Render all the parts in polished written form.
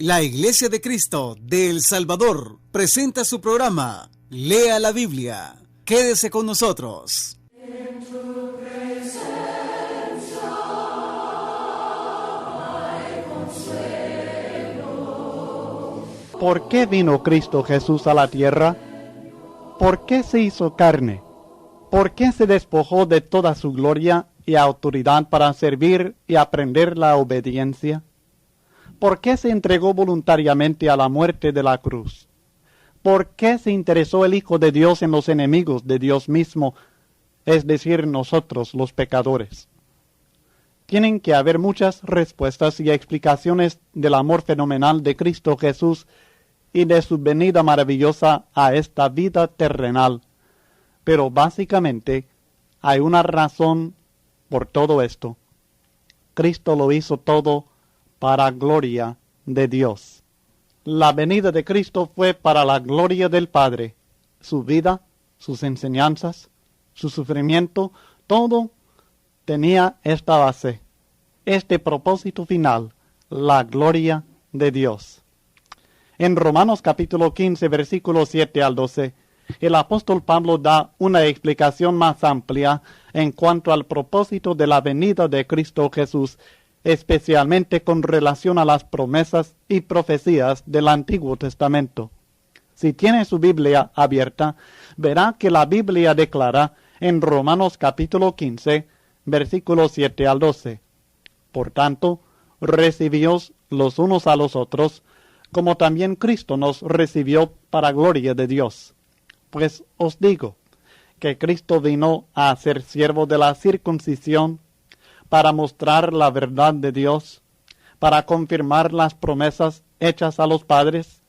La Iglesia de Cristo de El Salvador presenta su programa Lea la Biblia. Quédese con nosotros. ¿Por qué vino Cristo Jesús a la tierra? ¿Por qué se hizo carne? ¿Por qué se despojó de toda su gloria y autoridad para servir y aprender la obediencia? ¿Por qué se entregó voluntariamente a la muerte de la cruz? ¿Por qué se interesó el Hijo de Dios en los enemigos de Dios mismo, es decir, nosotros los pecadores? Tienen que haber muchas respuestas y explicaciones del amor fenomenal de Cristo Jesús y de su venida maravillosa a esta vida terrenal. Pero básicamente hay una razón por todo esto. Cristo lo hizo todo para gloria de Dios. La venida de Cristo fue para la gloria del Padre. Su vida, sus enseñanzas, su sufrimiento, todo tenía esta base, este propósito final, la gloria de Dios. En Romanos capítulo 15, versículos 7 al 12, el apóstol Pablo da una explicación más amplia en cuanto al propósito de la venida de Cristo Jesús, especialmente con relación a las promesas y profecías del Antiguo Testamento. Si tiene su Biblia abierta, verá que la Biblia declara en Romanos capítulo 15, versículos 7 al 12. Por tanto, recibíos los unos a los otros, como también Cristo nos recibió para gloria de Dios. Pues os digo, que Cristo vino a ser siervo de la circuncisión, para mostrar la verdad de Dios, para confirmar las promesas hechas a los padres,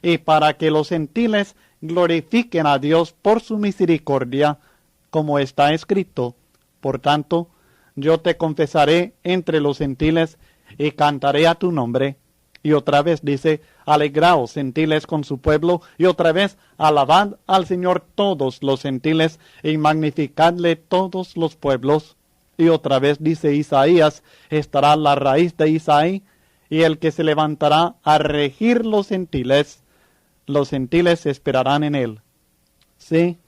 y para que los gentiles glorifiquen a Dios por su misericordia, como está escrito. Por tanto, yo te confesaré entre los gentiles, y cantaré a tu nombre. Y otra vez dice, alegraos gentiles con su pueblo, y otra vez, alabad al Señor todos los gentiles, y magnificadle todos los pueblos. Y otra vez dice Isaías, estará la raíz de Isaí, y el que se levantará a regir los gentiles esperarán en él. Sí,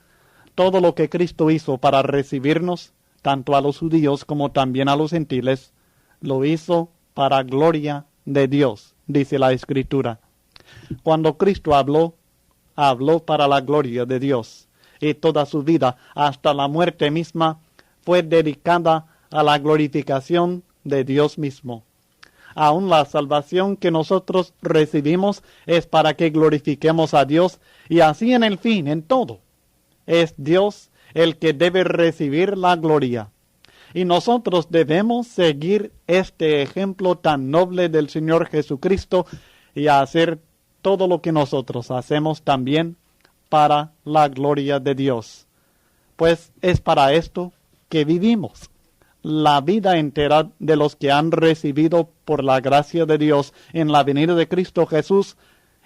todo lo que Cristo hizo para recibirnos, tanto a los judíos como también a los gentiles, lo hizo para gloria de Dios, dice la Escritura. Cuando Cristo habló para la gloria de Dios, y toda su vida, hasta la muerte misma, fue dedicada a la glorificación de Dios mismo. Aún la salvación que nosotros recibimos es para que glorifiquemos a Dios, y así en el fin, en todo, es Dios el que debe recibir la gloria. Y nosotros debemos seguir este ejemplo tan noble del Señor Jesucristo y hacer todo lo que nosotros hacemos también para la gloria de Dios. Pues es para esto que vivimos la vida entera de los que han recibido por la gracia de Dios en la venida de Cristo Jesús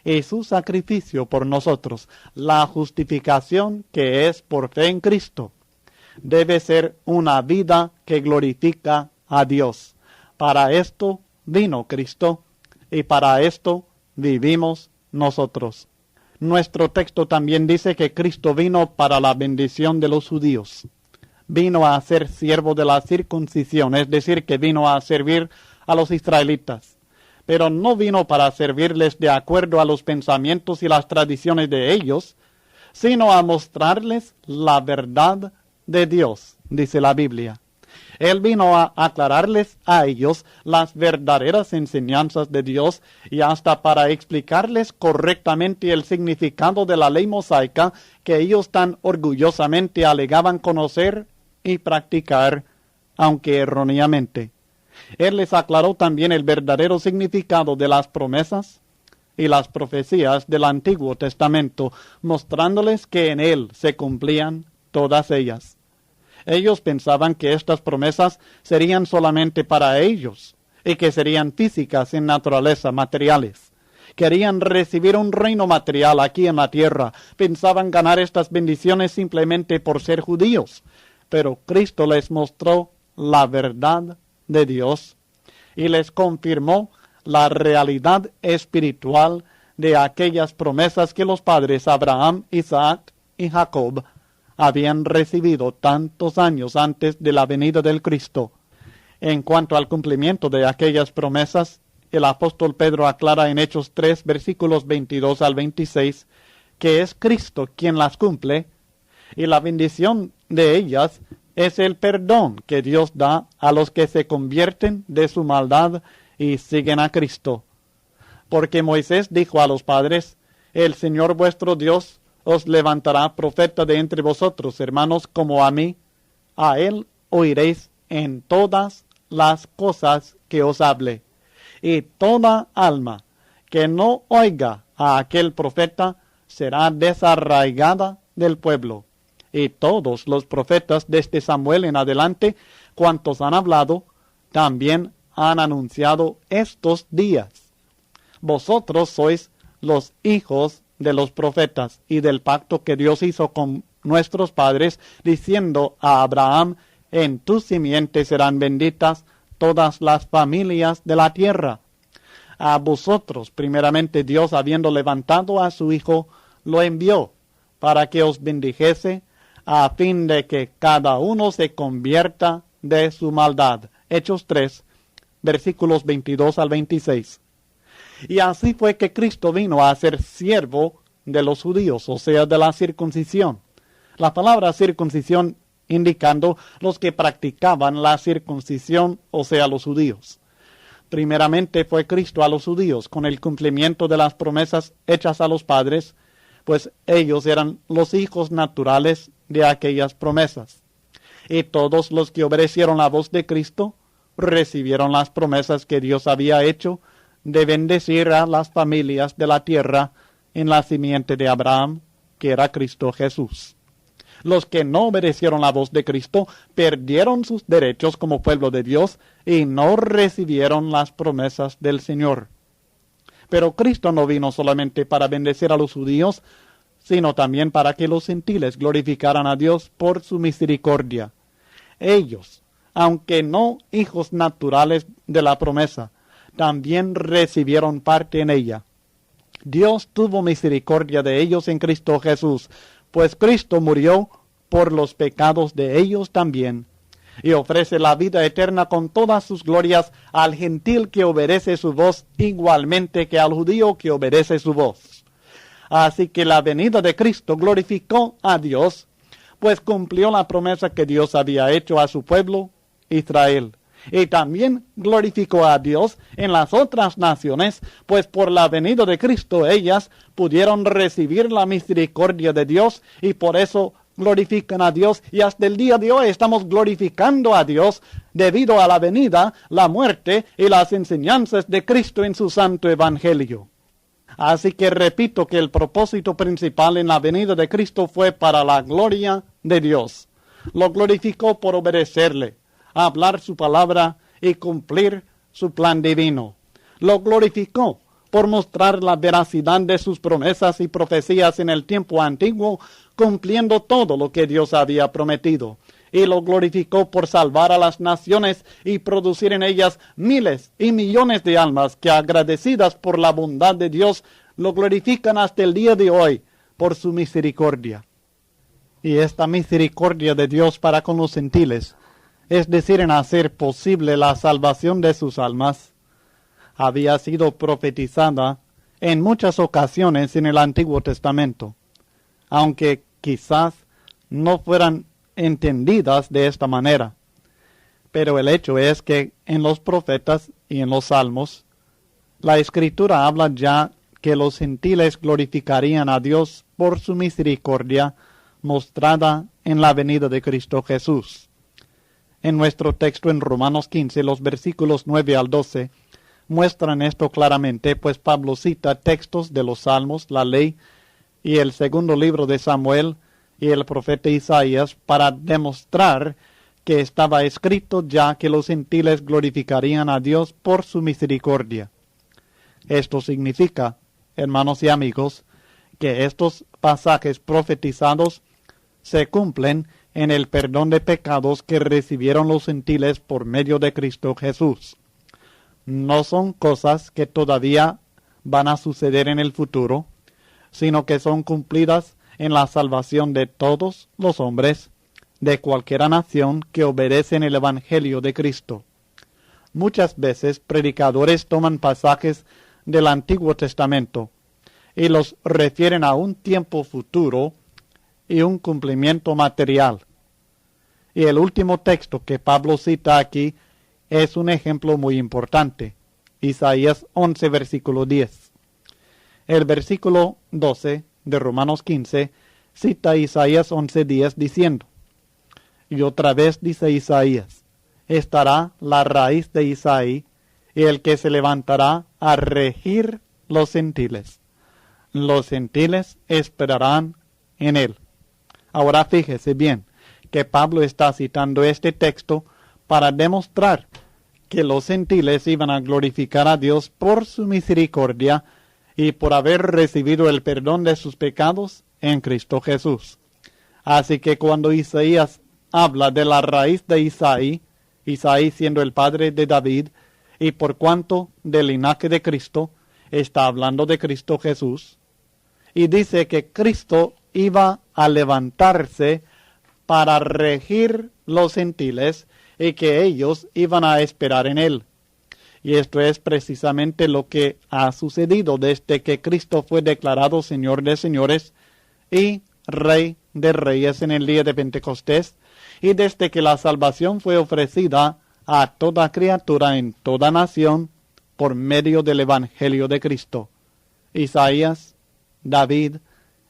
y su sacrificio por nosotros. La justificación que es por fe en Cristo debe ser una vida que glorifica a Dios. Para esto vino Cristo y para esto vivimos nosotros. Nuestro texto también dice que Cristo vino para la bendición de los judíos. Vino a ser siervo de la circuncisión, es decir, que vino a servir a los israelitas. Pero no vino para servirles de acuerdo a los pensamientos y las tradiciones de ellos, sino a mostrarles la verdad de Dios, dice la Biblia. Él vino a aclararles a ellos las verdaderas enseñanzas de Dios y hasta para explicarles correctamente el significado de la ley mosaica que ellos tan orgullosamente alegaban conocer y practicar, aunque erróneamente. Él les aclaró también el verdadero significado de las promesas y las profecías del Antiguo Testamento, mostrándoles que en él se cumplían todas ellas. Ellos pensaban que estas promesas serían solamente para ellos y que serían físicas en naturaleza, materiales. Querían recibir un reino material aquí en la tierra. Pensaban ganar estas bendiciones simplemente por ser judíos. Pero Cristo les mostró la verdad de Dios y les confirmó la realidad espiritual de aquellas promesas que los padres Abraham, Isaac y Jacob habían recibido tantos años antes de la venida del Cristo. En cuanto al cumplimiento de aquellas promesas, el apóstol Pedro aclara en Hechos 3, versículos 22 al 26, que es Cristo quien las cumple, y la bendición de ellas es el perdón que Dios da a los que se convierten de su maldad y siguen a Cristo. Porque Moisés dijo a los padres, el Señor vuestro Dios os levantará profeta de entre vosotros, hermanos, como a mí. A él oiréis en todas las cosas que os hable. Y toda alma que no oiga a aquel profeta será desarraigada del pueblo. Y todos los profetas desde Samuel en adelante, cuantos han hablado, también han anunciado estos días. Vosotros sois los hijos de los profetas y del pacto que Dios hizo con nuestros padres, diciendo a Abraham, en tu simiente serán benditas todas las familias de la tierra. A vosotros, primeramente Dios, habiendo levantado a su Hijo, lo envió para que os bendijese, a fin de que cada uno se convierta de su maldad. Hechos 3, versículos 22 al 26. Y así fue que Cristo vino a ser siervo de los judíos, o sea, de la circuncisión. La palabra circuncisión indicando los que practicaban la circuncisión, o sea, los judíos. Primeramente fue Cristo a los judíos con el cumplimiento de las promesas hechas a los padres, pues ellos eran los hijos naturales de aquellas promesas. Y todos los que obedecieron la voz de Cristo recibieron las promesas que Dios había hecho de bendecir a las familias de la tierra en la simiente de Abraham, que era Cristo Jesús. Los que no obedecieron la voz de Cristo perdieron sus derechos como pueblo de Dios y no recibieron las promesas del Señor. Pero Cristo no vino solamente para bendecir a los judíos, sino también para que los gentiles glorificaran a Dios por su misericordia. Ellos, aunque no hijos naturales de la promesa, también recibieron parte en ella. Dios tuvo misericordia de ellos en Cristo Jesús, pues Cristo murió por los pecados de ellos también, y ofrece la vida eterna con todas sus glorias al gentil que obedece su voz, igualmente que al judío que obedece su voz. Así que la venida de Cristo glorificó a Dios, pues cumplió la promesa que Dios había hecho a su pueblo, Israel. Y también glorificó a Dios en las otras naciones, pues por la venida de Cristo ellas pudieron recibir la misericordia de Dios y por eso glorifican a Dios, y hasta el día de hoy estamos glorificando a Dios debido a la venida, la muerte y las enseñanzas de Cristo en su santo evangelio. Así que repito que el propósito principal en la venida de Cristo fue para la gloria de Dios. Lo glorificó por obedecerle, hablar su palabra y cumplir su plan divino. Lo glorificó por mostrar la veracidad de sus promesas y profecías en el tiempo antiguo, cumpliendo todo lo que Dios había prometido. Y lo glorificó por salvar a las naciones y producir en ellas miles y millones de almas que, agradecidas por la bondad de Dios, lo glorifican hasta el día de hoy por su misericordia. Y esta misericordia de Dios para con los gentiles, es decir, en hacer posible la salvación de sus almas, había sido profetizada en muchas ocasiones en el Antiguo Testamento, aunque quizás no fueran entendidas de esta manera. Pero el hecho es que en los profetas y en los salmos, la Escritura habla ya que los gentiles glorificarían a Dios por su misericordia mostrada en la venida de Cristo Jesús. En nuestro texto en Romanos 15, los versículos 9 al 12, muestran esto claramente, pues Pablo cita textos de los Salmos, la ley y el segundo libro de Samuel y el profeta Isaías para demostrar que estaba escrito ya que los gentiles glorificarían a Dios por su misericordia. Esto significa, hermanos y amigos, que estos pasajes profetizados se cumplen en el perdón de pecados que recibieron los gentiles por medio de Cristo Jesús. no son cosas que todavía van a suceder en el futuro, sino que son cumplidas en la salvación de todos los hombres, de cualquier nación que obedecen el Evangelio de Cristo. Muchas veces predicadores toman pasajes del Antiguo Testamento y los refieren a un tiempo futuro y un cumplimiento material. Y el último texto que Pablo cita aquí es un ejemplo muy importante. Isaías 11, versículo 10. El versículo 12 de Romanos 15 cita Isaías 11:10 diciendo: y otra vez dice Isaías: estará la raíz de Isaí, y el que se levantará a regir los gentiles. Los gentiles esperarán en él. Ahora fíjese bien que Pablo está citando este texto para demostrar que los gentiles iban a glorificar a Dios por su misericordia y por haber recibido el perdón de sus pecados en Cristo Jesús. Así que cuando Isaías habla de la raíz de Isaí, Isaí siendo el padre de David, y por cuanto del linaje de Cristo, está hablando de Cristo Jesús, y dice que Cristo iba a levantarse para regir los gentiles y que ellos iban a esperar en él. Y esto es precisamente lo que ha sucedido desde que Cristo fue declarado Señor de señores y Rey de reyes en el día de Pentecostés, y desde que la salvación fue ofrecida a toda criatura en toda nación por medio del Evangelio de Cristo. Isaías, David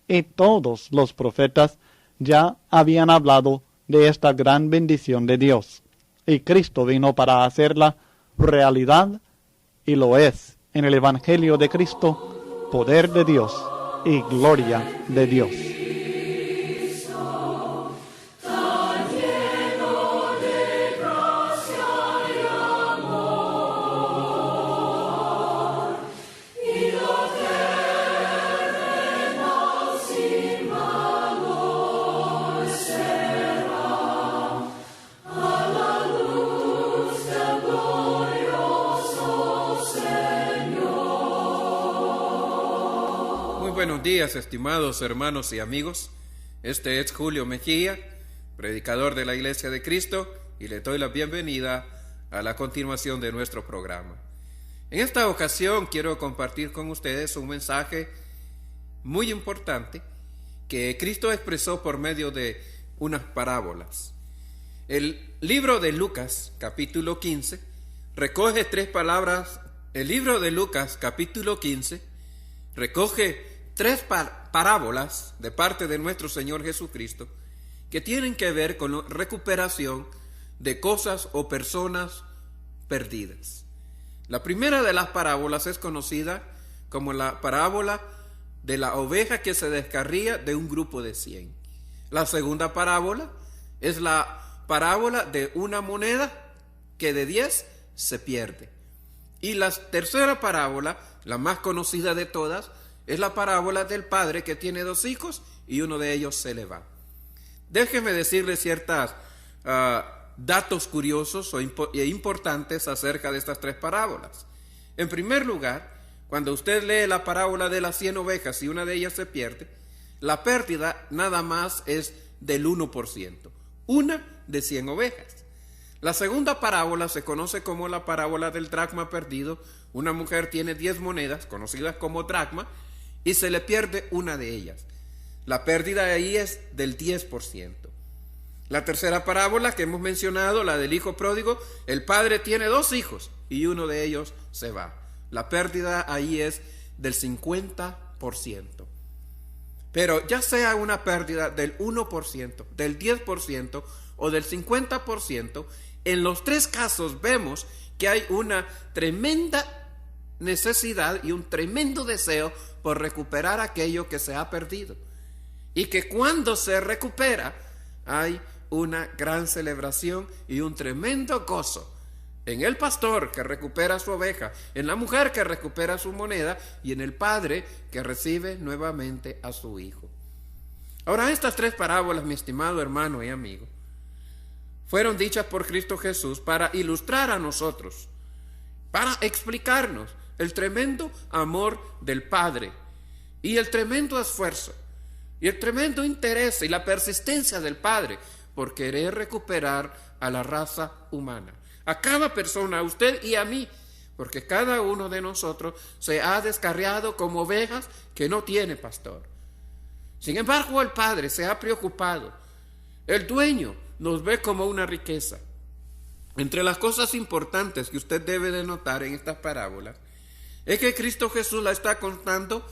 y todos los profetas ya habían hablado de esta gran bendición de Dios, y Cristo vino para hacerla realidad, y lo es en el Evangelio de Cristo, poder de Dios y gloria de Dios. Buenos días, estimados hermanos y amigos. Este es Julio Mejía, predicador de la Iglesia de Cristo, y le doy la bienvenida a la continuación de nuestro programa. En esta ocasión quiero compartir con ustedes un mensaje muy importante que Cristo expresó por medio de unas parábolas. El libro de Lucas, capítulo 15, recoge tres palabras. El libro de Lucas, capítulo 15, recoge tres parábolas de parte de nuestro Señor Jesucristo que tienen que ver con la recuperación de cosas o personas perdidas. La primera de las parábolas es conocida como la parábola de la oveja que se descarría de un grupo de 100. La segunda parábola es la parábola de una moneda que de 10 se pierde. Y la tercera parábola, la más conocida de todas, es la parábola del padre que tiene 2 hijos y uno de ellos se le va. Déjeme decirle ciertos datos curiosos e importantes acerca de estas tres parábolas. En primer lugar, cuando usted lee la parábola de las 100 ovejas y una de ellas se pierde, la pérdida nada más es del 1%, una de 100 ovejas. La segunda parábola se conoce como la parábola del dracma perdido. Una mujer tiene 10 monedas, conocidas como dracma, y se le pierde una de ellas. La pérdida ahí es del 10%. La tercera parábola que hemos mencionado, la del hijo pródigo, el padre tiene 2 hijos y uno de ellos se va. La pérdida ahí es del 50%. Pero ya sea una pérdida del 1%, del 10% o del 50%, en los tres casos vemos que hay una tremenda necesidad y un tremendo deseo por recuperar aquello que se ha perdido, y que cuando se recupera hay una gran celebración y un tremendo gozo en el pastor que recupera su oveja, en la mujer que recupera su moneda y en el padre que recibe nuevamente a su hijo. Ahora, estas tres parábolas, mi estimado hermano y amigo, fueron dichas por Cristo Jesús para ilustrar a nosotros para explicarnos el tremendo amor del Padre y el tremendo esfuerzo y el tremendo interés y la persistencia del Padre por querer recuperar a la raza humana, a cada persona, a usted y a mí, porque cada uno de nosotros se ha descarriado como ovejas que no tiene pastor. Sin embargo, el Padre se ha preocupado. El dueño nos ve como una riqueza. Entre las cosas importantes que usted debe de notar en estas parábolas es que Cristo Jesús la está contando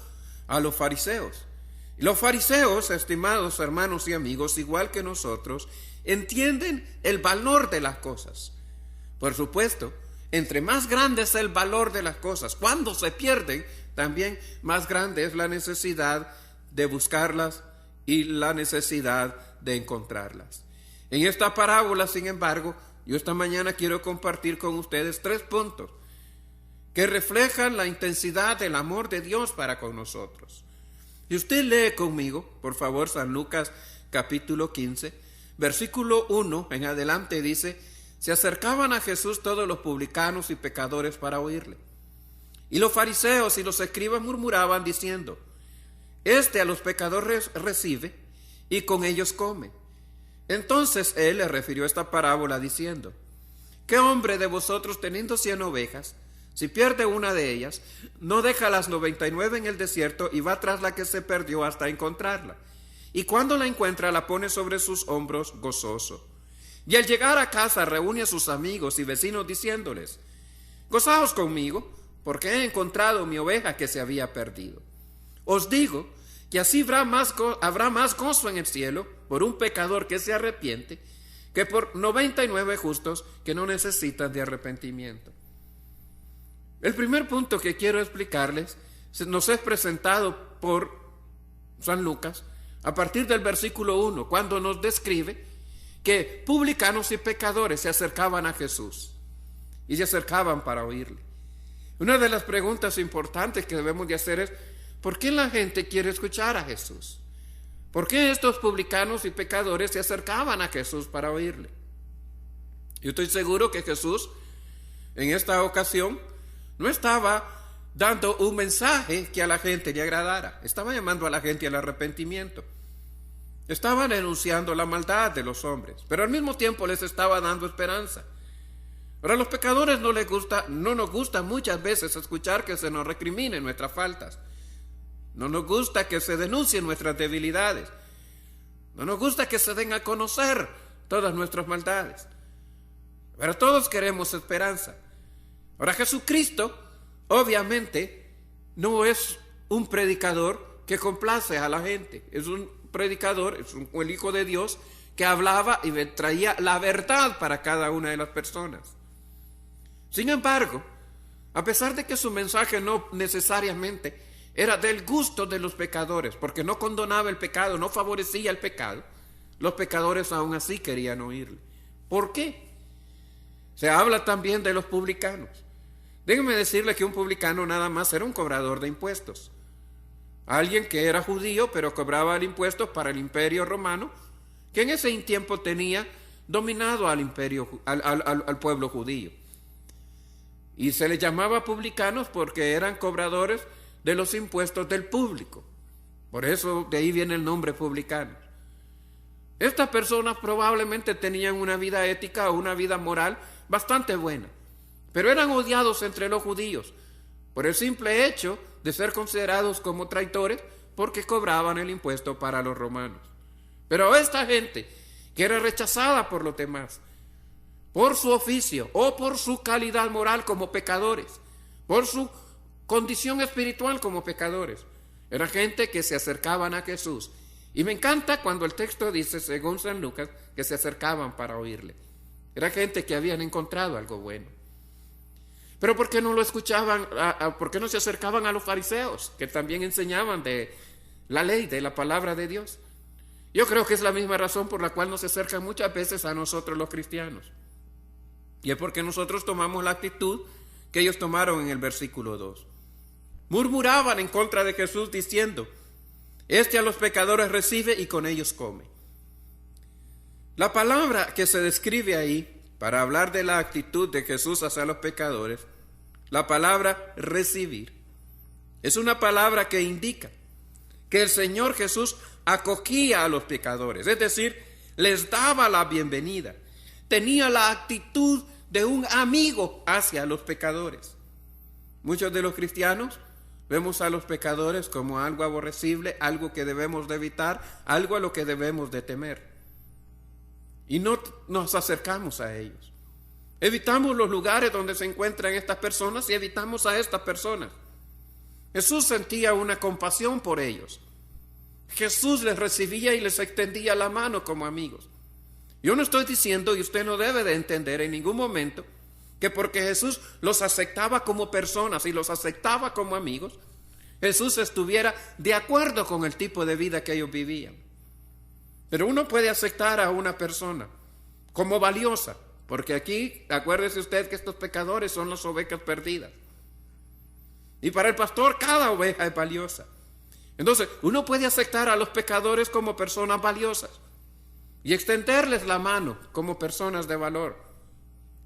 a los fariseos. Y los fariseos, estimados hermanos y amigos, igual que nosotros, entienden el valor de las cosas. Por supuesto, entre más grande es el valor de las cosas, cuando se pierden, también más grande es la necesidad de buscarlas y la necesidad de encontrarlas. En esta parábola, sin embargo, yo esta mañana quiero compartir con ustedes 3 puntos que reflejan la intensidad del amor de Dios para con nosotros. Y usted lee conmigo, por favor, San Lucas capítulo 15, versículo 1 en adelante dice: se acercaban a Jesús todos los publicanos y pecadores para oírle. Y los fariseos y los escribas murmuraban diciendo: este a los pecadores recibe y con ellos come. Entonces él le refirió esta parábola diciendo: ¿qué hombre de vosotros, teniendo 100 ovejas, si pierde una de ellas, no deja las 99 en el desierto y va tras la que se perdió hasta encontrarla? Y cuando la encuentra, la pone sobre sus hombros gozoso. Y al llegar a casa reúne a sus amigos y vecinos diciéndoles: gozaos conmigo, porque he encontrado mi oveja que se había perdido. Os digo que así habrá más gozo en el cielo por un pecador que se arrepiente que por 99 justos que no necesitan de arrepentimiento. El primer punto que quiero explicarles nos es presentado por San Lucas a partir del versículo 1, cuando nos describe que publicanos y pecadores se acercaban a Jesús y se acercaban para oírle. Una de las preguntas importantes que debemos de hacer es: ¿por qué la gente quiere escuchar a Jesús? ¿Por qué estos publicanos y pecadores se acercaban a Jesús para oírle? Yo estoy seguro que Jesús en esta ocasión no estaba dando un mensaje que a la gente le agradara. Estaba llamando a la gente al arrepentimiento. Estaba denunciando la maldad de los hombres, pero al mismo tiempo les estaba dando esperanza. Ahora, a los pecadores no nos gusta muchas veces escuchar que se nos recriminen nuestras faltas. No nos gusta que se denuncien nuestras debilidades. No nos gusta que se den a conocer todas nuestras maldades. Pero todos queremos esperanza. Ahora, Jesucristo obviamente no es un predicador que complace a la gente. Es un predicador, el Hijo de Dios, que hablaba y traía la verdad para cada una de las personas. Sin embargo, a pesar de que su mensaje no necesariamente era del gusto de los pecadores, porque no condonaba el pecado, no favorecía el pecado, los pecadores aún así querían oírle. ¿Por qué? Se habla también de los publicanos. Déjenme decirle que un publicano nada más era un cobrador de impuestos. Alguien que era judío, pero cobraba impuestos para el imperio romano, que en ese tiempo tenía dominado al pueblo judío. Y se les llamaba publicanos porque eran cobradores de los impuestos del público. Por eso de ahí viene el nombre publicano. Estas personas probablemente tenían una vida ética o una vida moral bastante buena, pero eran odiados entre los judíos por el simple hecho de ser considerados como traidores porque cobraban el impuesto para los romanos. Pero esta gente que era rechazada por los demás, por su oficio o por su calidad moral como pecadores, por su condición espiritual como pecadores, era gente que se acercaban a Jesús. Y me encanta cuando el texto dice, según San Lucas, que se acercaban para oírle. Era gente que habían encontrado algo bueno. Pero ¿por qué no lo escuchaban? ¿Por qué no se acercaban a los fariseos, que también enseñaban de la ley, de la palabra de Dios? Yo creo que es la misma razón por la cual nos acercan muchas veces a nosotros los cristianos. Y es porque nosotros tomamos la actitud que ellos tomaron en el versículo 2. Murmuraban en contra de Jesús diciendo: este a los pecadores recibe y con ellos come. La palabra que se describe ahí para hablar de la actitud de Jesús hacia los pecadores La palabra recibir es una palabra que indica que el Señor Jesús acogía a los pecadores, es decir, les daba la bienvenida. Tenía la actitud de un amigo hacia los pecadores. Muchos de los cristianos vemos a los pecadores como algo aborrecible, algo que debemos de evitar, algo a lo que debemos de temer. Y no nos acercamos a ellos. Evitamos los lugares donde se encuentran estas personas y evitamos a estas personas. Jesús sentía una compasión por ellos. Jesús les recibía y les extendía la mano como amigos. Yo no estoy diciendo, y usted no debe de entender en ningún momento, que porque Jesús los aceptaba como personas y los aceptaba como amigos, Jesús estuviera de acuerdo con el tipo de vida que ellos vivían. Pero uno puede aceptar a una persona como valiosa, porque aquí, acuérdese usted que estos pecadores son las ovejas perdidas. Y para el pastor cada oveja es valiosa. Entonces, uno puede aceptar a los pecadores como personas valiosas y extenderles la mano como personas de valor.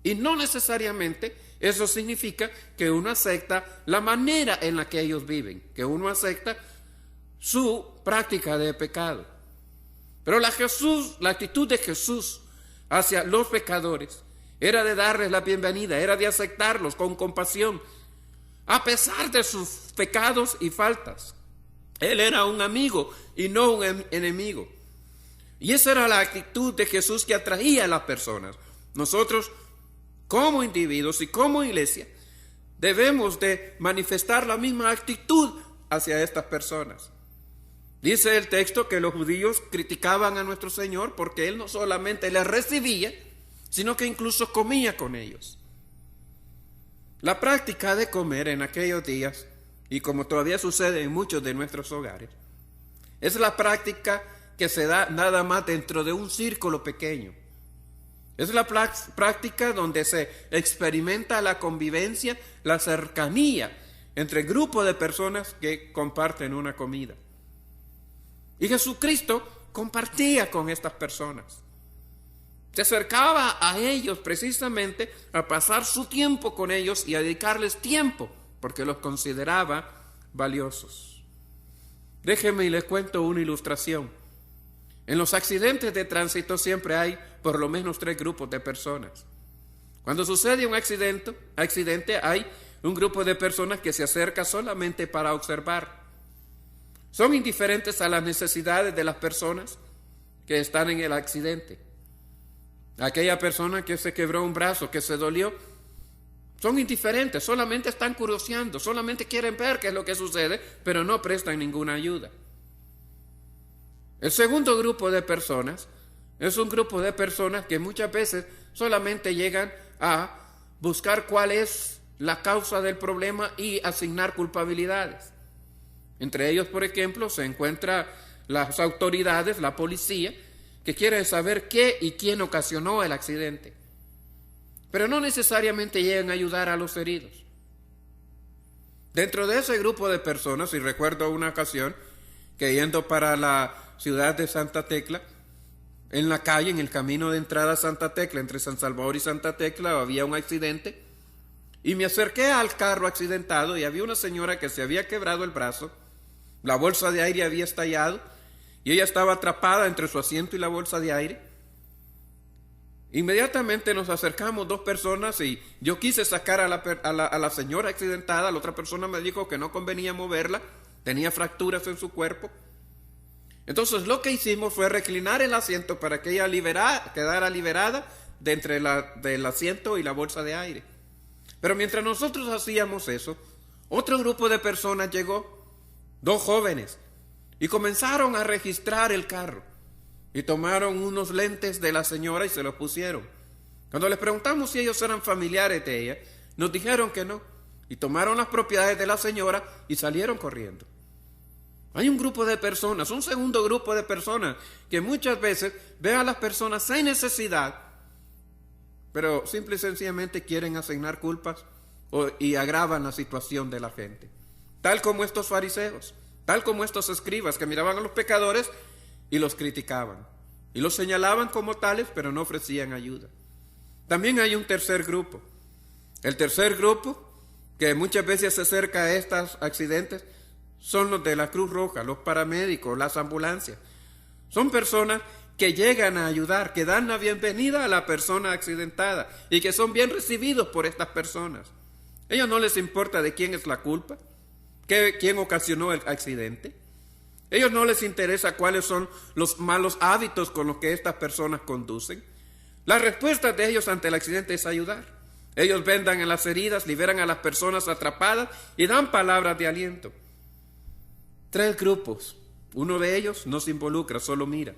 Y no necesariamente eso significa que uno acepta la manera en la que ellos viven, que uno acepta su práctica de pecado. Pero la actitud de Jesús hacia los pecadores era de darles la bienvenida, era de aceptarlos con compasión, a pesar de sus pecados y faltas. Él era un amigo y no un enemigo. Y esa era la actitud de Jesús que atraía a las personas. Nosotros, como individuos y como iglesia, debemos de manifestar la misma actitud hacia estas personas. Dice el texto que los judíos criticaban a nuestro Señor porque Él no solamente les recibía, sino que incluso comía con ellos. La práctica de comer en aquellos días, y como todavía sucede en muchos de nuestros hogares, es la práctica que se da nada más dentro de un círculo pequeño. Es la práctica donde se experimenta la convivencia, la cercanía entre grupos de personas que comparten una comida. Y Jesucristo compartía con estas personas. Se acercaba a ellos precisamente a pasar su tiempo con ellos y a dedicarles tiempo, porque los consideraba valiosos. Déjenme y les cuento una ilustración. En los accidentes de tránsito siempre hay por lo menos 3 grupos de personas. Cuando sucede un accidente hay un grupo de personas que se acerca solamente para observar. Son indiferentes a las necesidades de las personas que están en el accidente. Aquella persona que se quebró un brazo, que se dolió, son indiferentes, solamente están curioseando, solamente quieren ver qué es lo que sucede, pero no prestan ninguna ayuda. El segundo grupo de personas es un grupo de personas que muchas veces solamente llegan a buscar cuál es la causa del problema y asignar culpabilidades. Entre ellos, por ejemplo, se encuentran las autoridades, la policía, que quieren saber qué y quién ocasionó el accidente. Pero no necesariamente llegan a ayudar a los heridos. Dentro de ese grupo de personas, y recuerdo una ocasión que yendo para la ciudad de Santa Tecla, en la calle, en el camino de entrada a Santa Tecla, entre San Salvador y Santa Tecla, había un accidente, y me acerqué al carro accidentado y había una señora que se había quebrado el brazo, la bolsa de aire había estallado, y ella estaba atrapada entre su asiento y la bolsa de aire. Inmediatamente nos acercamos 2 personas y yo quise sacar a la señora accidentada. La otra persona me dijo que no convenía moverla, tenía fracturas en su cuerpo. Entonces lo que hicimos fue reclinar el asiento para que ella quedara liberada de entre del asiento y la bolsa de aire. Pero mientras nosotros hacíamos eso, otro grupo de personas llegó, 2 jóvenes, y comenzaron a registrar el carro. Y tomaron unos lentes de la señora y se los pusieron. Cuando les preguntamos si ellos eran familiares de ella, nos dijeron que no. Y tomaron las propiedades de la señora y salieron corriendo. Hay un grupo de personas, un segundo grupo de personas, que muchas veces ven a las personas sin necesidad, pero simple y sencillamente quieren asignar culpas y agravan la situación de la gente. Tal como estos fariseos, tal como estos escribas que miraban a los pecadores y los criticaban, y los señalaban como tales, pero no ofrecían ayuda. También hay un tercer grupo. El tercer grupo que muchas veces se acerca a estos accidentes son los de la Cruz Roja, los paramédicos, las ambulancias. Son personas que llegan a ayudar, que dan la bienvenida a la persona accidentada y que son bien recibidos por estas personas. A ellos no les importa de quién es la culpa, quién ocasionó el accidente. A ellos no les interesa cuáles son los malos hábitos con los que estas personas conducen. La respuesta de ellos ante el accidente es ayudar. Ellos vendan en las heridas, liberan a las personas atrapadas y dan palabras de aliento. 3 grupos. Uno de ellos no se involucra, solo mira.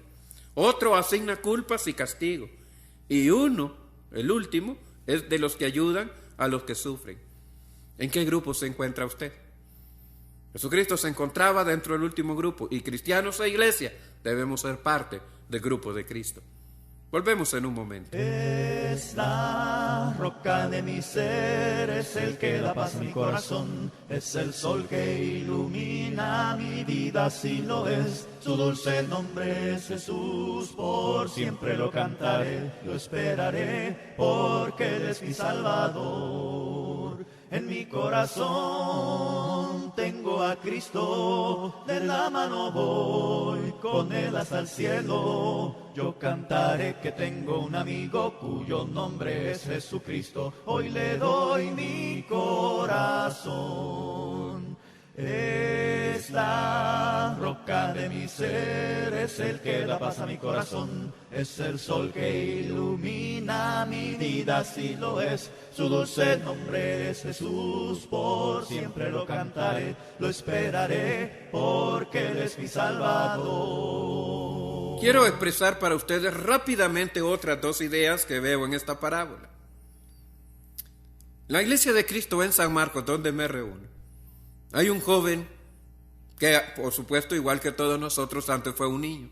Otro asigna culpas y castigo. Y uno, el último, es de los que ayudan a los que sufren. ¿En qué grupo se encuentra usted? Jesucristo se encontraba dentro del último grupo y cristianos e iglesia debemos ser parte del grupo de Cristo. Volvemos en un momento. Es la roca de mi ser, es el que da paz a mi corazón, es el sol que ilumina mi vida, si lo es. Su dulce nombre es Jesús, por siempre lo cantaré, lo esperaré, porque Él es mi Salvador. En mi corazón tengo a Cristo, de la mano voy con Él hasta el cielo. Yo cantaré que tengo un amigo cuyo nombre es Jesucristo. Hoy le doy mi corazón. Es la roca de mi ser, es el que da paz a mi corazón, es el sol que ilumina mi vida, si lo es. Su dulce nombre es Jesús, por siempre lo cantaré, lo esperaré, porque Él es mi Salvador. Quiero expresar para ustedes rápidamente otras 2 ideas que veo en esta parábola. La iglesia de Cristo en San Marcos, donde me reúno, hay un joven que, por supuesto, igual que todos nosotros, antes fue un niño.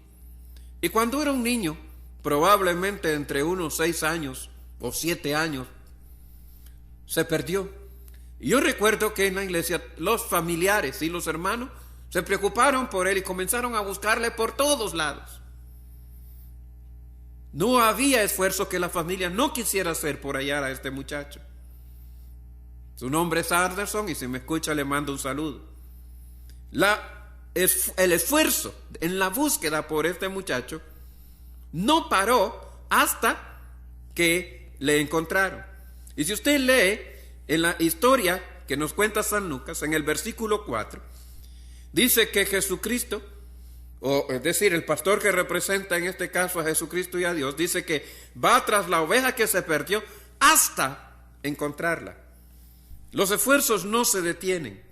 Y cuando era un niño, probablemente entre unos 6 años o 7 años, se perdió. Y yo recuerdo que en la iglesia los familiares y los hermanos se preocuparon por él y comenzaron a buscarle por todos lados. No había esfuerzo que la familia no quisiera hacer por hallar a este muchacho. Su nombre es Anderson y si me escucha le mando un saludo. El esfuerzo en la búsqueda por este muchacho no paró hasta que le encontraron. Y si usted lee en la historia que nos cuenta San Lucas, en el versículo 4, dice que Jesucristo, o es decir, el pastor que representa en este caso a Jesucristo y a Dios, dice que va tras la oveja que se perdió hasta encontrarla. Los esfuerzos no se detienen.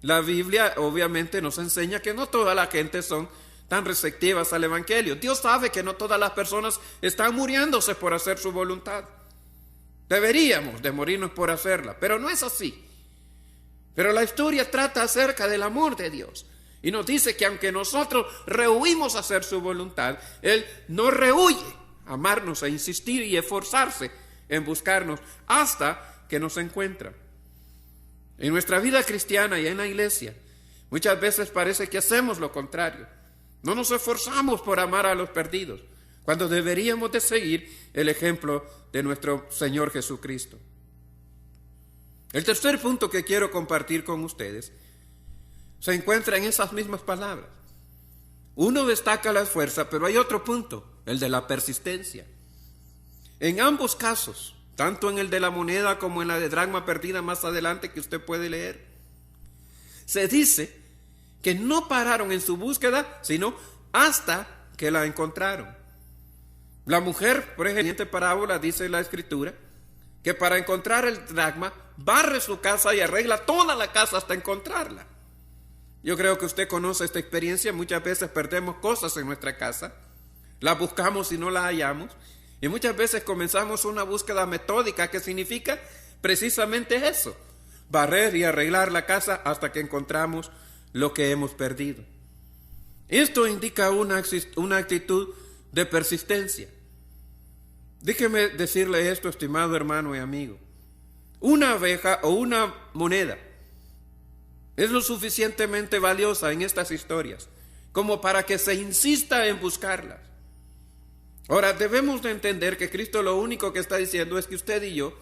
La Biblia obviamente nos enseña que no toda la gente son tan receptivas al Evangelio. Dios sabe que no todas las personas están muriéndose por hacer su voluntad. Deberíamos de morirnos por hacerla, pero no es así. Pero la historia trata acerca del amor de Dios y nos dice que aunque nosotros rehuimos hacer su voluntad, Él no rehuye amarnos e insistir y esforzarse en buscarnos hasta que nos encuentra. En nuestra vida cristiana y en la iglesia, muchas veces parece que hacemos lo contrario. No nos esforzamos por amar a los perdidos, cuando deberíamos de seguir el ejemplo de nuestro Señor Jesucristo. El tercer punto que quiero compartir con ustedes se encuentra en esas mismas palabras. Uno destaca la fuerza, pero hay otro punto, el de la persistencia. En ambos casos, tanto en el de la moneda como en la de dracma perdida más adelante que usted puede leer, se dice que no pararon en su búsqueda, sino hasta que la encontraron. La mujer, por ejemplo, en esta parábola dice la Escritura, que para encontrar el dracma, barre su casa y arregla toda la casa hasta encontrarla. Yo creo que usted conoce esta experiencia. Muchas veces perdemos cosas en nuestra casa, las buscamos y no las hallamos, y muchas veces comenzamos una búsqueda metódica que significa precisamente eso, barrer y arreglar la casa hasta que encontramos lo que hemos perdido. Esto indica una actitud de persistencia. Déjeme decirle esto, estimado hermano y amigo. Una abeja o una moneda es lo suficientemente valiosa en estas historias como para que se insista en buscarlas. Ahora, debemos de entender que Cristo lo único que está diciendo es que usted y yo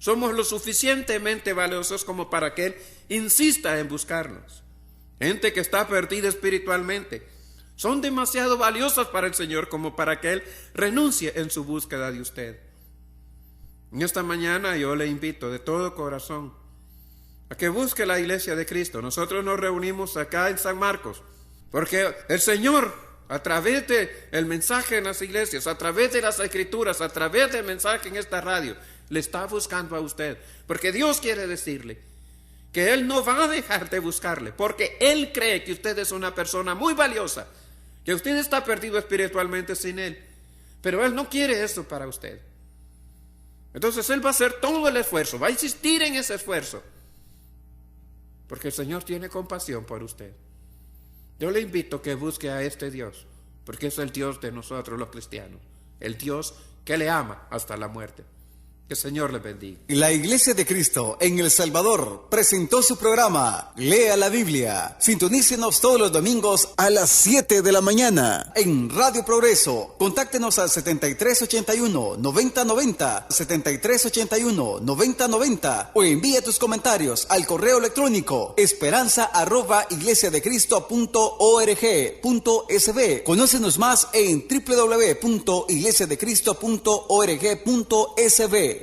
somos lo suficientemente valiosos como para que Él insista en buscarnos. Gente que está perdida espiritualmente son demasiado valiosas para el Señor como para que Él renuncie en su búsqueda de usted. En esta mañana yo le invito de todo corazón a que busque la iglesia de Cristo. Nosotros nos reunimos acá en San Marcos porque el Señor, a través del mensaje en las iglesias, a través de las escrituras, a través del mensaje en esta radio, le está buscando a usted. Porque Dios quiere decirle que Él no va a dejar de buscarle, porque Él cree que usted es una persona muy valiosa, que usted está perdido espiritualmente sin Él. Pero Él no quiere eso para usted. Entonces Él va a hacer todo el esfuerzo, va a insistir en ese esfuerzo, porque el Señor tiene compasión por usted. Yo le invito a que busque a este Dios, porque es el Dios de nosotros los cristianos, el Dios que le ama hasta la muerte. Que el Señor le bendiga. La Iglesia de Cristo en El Salvador presentó su programa Lea la Biblia. Sintonícenos todos los domingos a las 7 de la mañana en Radio Progreso. Contáctenos al 7381-9090, 7381-9090 o envía tus comentarios al correo electrónico esperanza@iglesiadecristo.org.sb. Conócenos más en www.iglesiadecristo.org.sb.